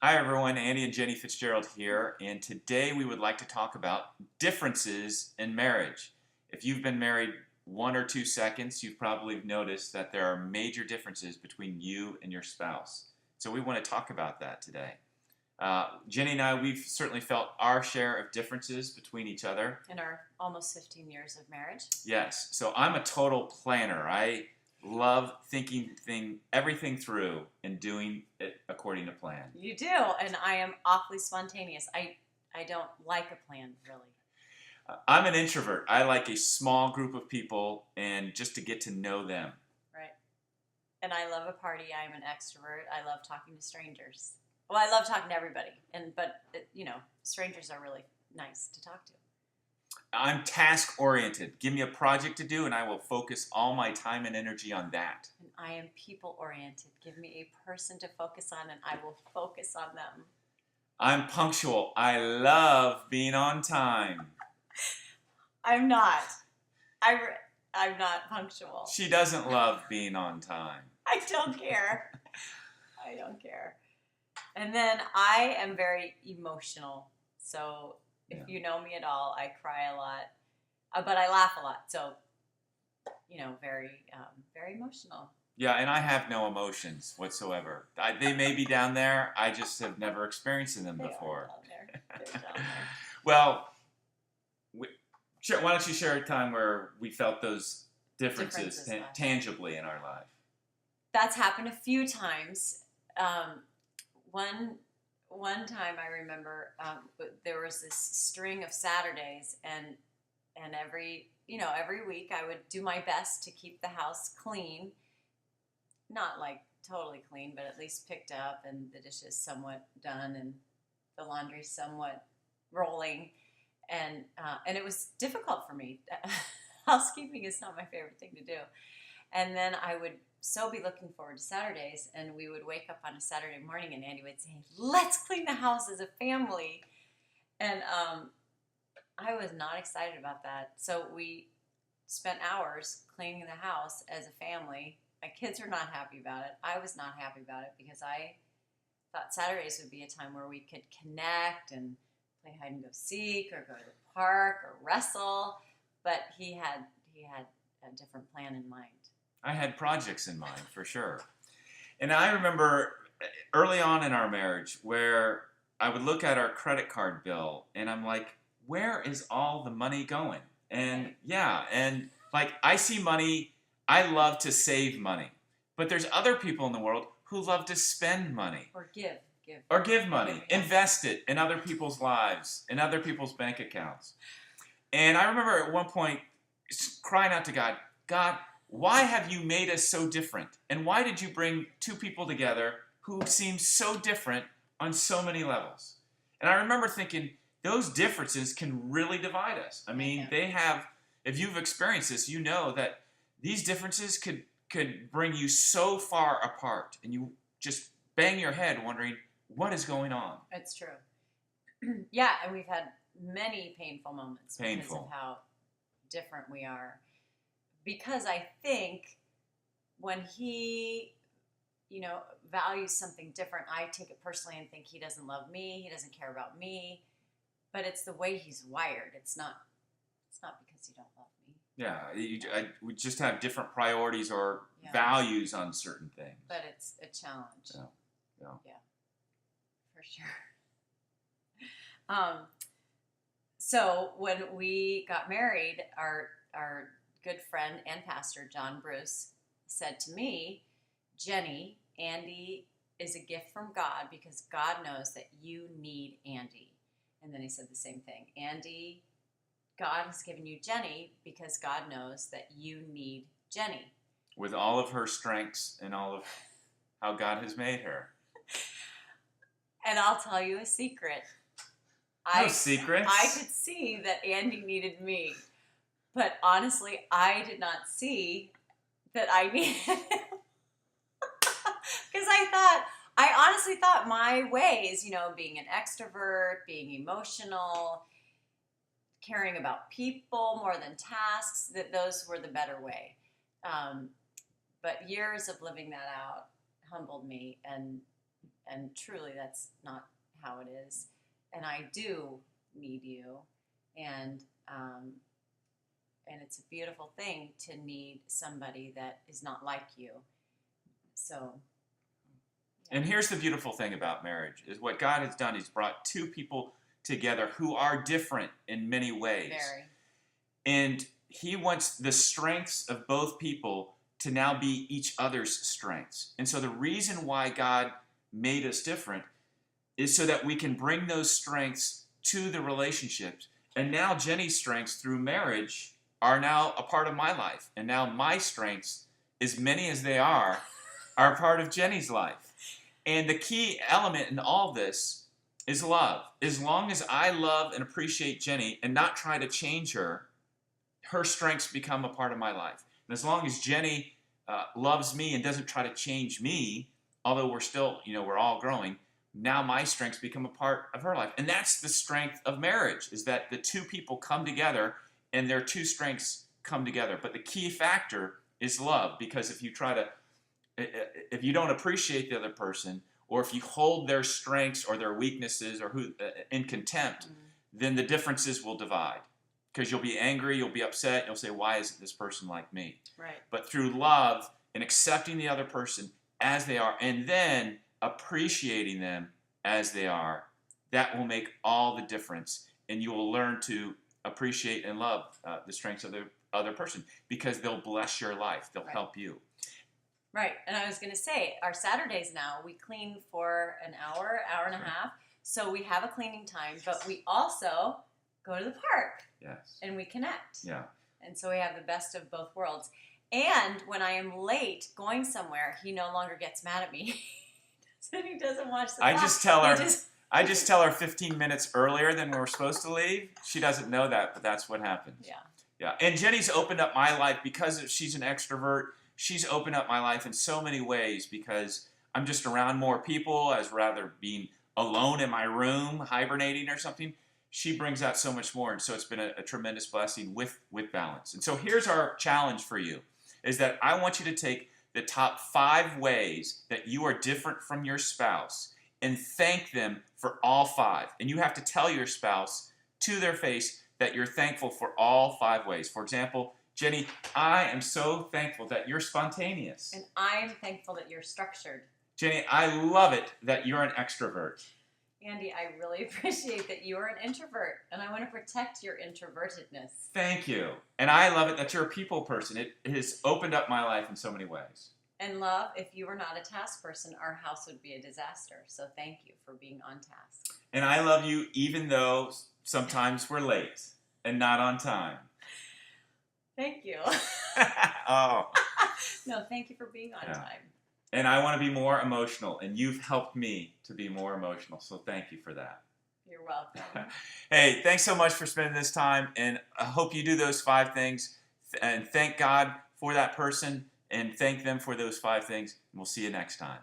Hi everyone, Andy and Jenny Fitzgerald here, and today we would like to talk about differences in marriage. If you've been married 1 or 2 seconds, you've probably noticed that there are major differences between you and your spouse. So we want to talk about that today. Jenny and I, we've certainly felt our share of differences between each other. In our almost 15 years of marriage. Yes, so I'm a total planner. I love thinking everything through and doing it according to plan. You do, and I am awfully spontaneous. I don't like a plan, really. I'm an introvert. I like a small group of people and just to get to know them. Right. And I love a party. I'm an extrovert. I love talking to strangers. Well, I love talking to everybody, but strangers are really nice to talk to. I'm task-oriented. Give me a project to do, and I will focus all my time and energy on that. And I am people-oriented. Give me a person to focus on, and I will focus on them. I'm punctual. I love being on time. I'm not. I'm not punctual. She doesn't love being on time. I don't care. I don't care. And then I am very emotional. So if you know me at all, I cry a lot, but I laugh a lot. So, very emotional. Yeah, and I have no emotions whatsoever. They may be down there. I just have never experienced them before. They're down there. Well, why don't you share a time where we felt those differences tangibly in our life? That's happened a few times. One time I remember there was this string of Saturdays, and every week I would do my best to keep the house clean, not like totally clean, but at least picked up and the dishes somewhat done and the laundry somewhat rolling, and it was difficult for me. Housekeeping is not my favorite thing to do, and then I would be looking forward to Saturdays, and we would wake up on a Saturday morning and Andy would say, let's clean the house as a family. And I was not excited about that. So we spent hours cleaning the house as a family. My kids are not happy about it. I was not happy about it because I thought Saturdays would be a time where we could connect and play hide and go seek or go to the park or wrestle. But he had a different plan in mind. I had projects in mind, for sure. And I remember early on in our marriage where I would look at our credit card bill and I'm like, where is all the money going? And I see money, I love to save money. But there's other people in the world who love to spend money. Or give. Or give money. Invest it in other people's lives, in other people's bank accounts. And I remember at one point crying out to God, why have you made us so different? And why did you bring two people together who seem so different on so many levels? And I remember thinking, those differences can really divide us. I mean, they have, if you've experienced this, you know that these differences could bring you so far apart. And you just bang your head wondering, what is going on? It's true. Yeah, and we've had many painful moments because of how different we are. Because I think when he, values something different, I take it personally and think he doesn't love me, he doesn't care about me. But it's the way he's wired. It's not because you don't love me. Yeah, we just have different priorities or values on certain things. But it's a challenge. Yeah, for sure. So when we got married, our good friend and pastor, John Bruce, said to me, Jenny, Andy is a gift from God because God knows that you need Andy. And then he said the same thing. Andy, God has given you Jenny because God knows that you need Jenny. With all of her strengths and all of how God has made her. And I'll tell you a secret. No secrets. I could see that Andy needed me. But honestly, I did not see that I needed him. Because I honestly thought my ways, being an extrovert, being emotional, caring about people more than tasks, that those were the better way. But years of living that out humbled me and and truly that's not how it is. And I do need you, and it's a beautiful thing to need somebody that is not like you. So. And here's the beautiful thing about marriage is what God has done. He's brought two people together who are different in many ways. Very. And he wants the strengths of both people to now be each other's strengths. And so the reason why God made us different is so that we can bring those strengths to the relationships. And now Jenny's strengths through marriage are now a part of my life. And now my strengths, as many as they are a part of Jenny's life. And the key element in all this is love. As long as I love and appreciate Jenny and not try to change her, her strengths become a part of my life. And as long as Jenny loves me and doesn't try to change me, although we're still, we're all growing, now my strengths become a part of her life. And that's the strength of marriage, is that the two people come together and their two strengths come together. But the key factor is love, because if you don't appreciate the other person, or if you hold their strengths or their weaknesses or in contempt, then the differences will divide. Because you'll be angry, you'll be upset, you'll say, why isn't this person like me? Right. But through love and accepting the other person as they are, and then appreciating them as they are, that will make all the difference. And you will learn to appreciate and love the strengths of the other person, because they'll bless your life. They'll help you. Right. And I was going to say, our Saturdays now, we clean for an hour and a half. So we have a cleaning time, but we also go to the park. Yes. And we connect. Yeah. And so we have the best of both worlds. And when I am late going somewhere, he no longer gets mad at me. He doesn't watch the clock. I just tell her 15 minutes earlier than we're supposed to leave. She doesn't know that, but that's what happens. Yeah. Yeah. And Jenny's opened up my life because she's an extrovert. She's opened up my life in so many ways, because I'm just around more people as rather being alone in my room, hibernating or something. She brings out so much more. And so it's been a tremendous blessing with balance. And so here's our challenge for you, is that I want you to take the top 5 ways that you are different from your spouse and thank them for all 5. And you have to tell your spouse to their face that you're thankful for all 5 ways. For example, Jenny, I am so thankful that you're spontaneous. And I'm thankful that you're structured. Jenny, I love it that you're an extrovert. Andy, I really appreciate that you're an introvert, and I want to protect your introvertedness. Thank you. And I love it that you're a people person. It has opened up my life in so many ways. And love, if you were not a task person, our house would be a disaster. So thank you for being on task. And I love you even though sometimes we're late and not on time. Thank you. Oh. No, thank you for being on time. And I want to be more emotional, and you've helped me to be more emotional, so thank you for that. You're welcome. Hey, thanks so much for spending this time, and I hope you do those 5 things, and thank God for that person, and thank them for those 5 things, and we'll see you next time.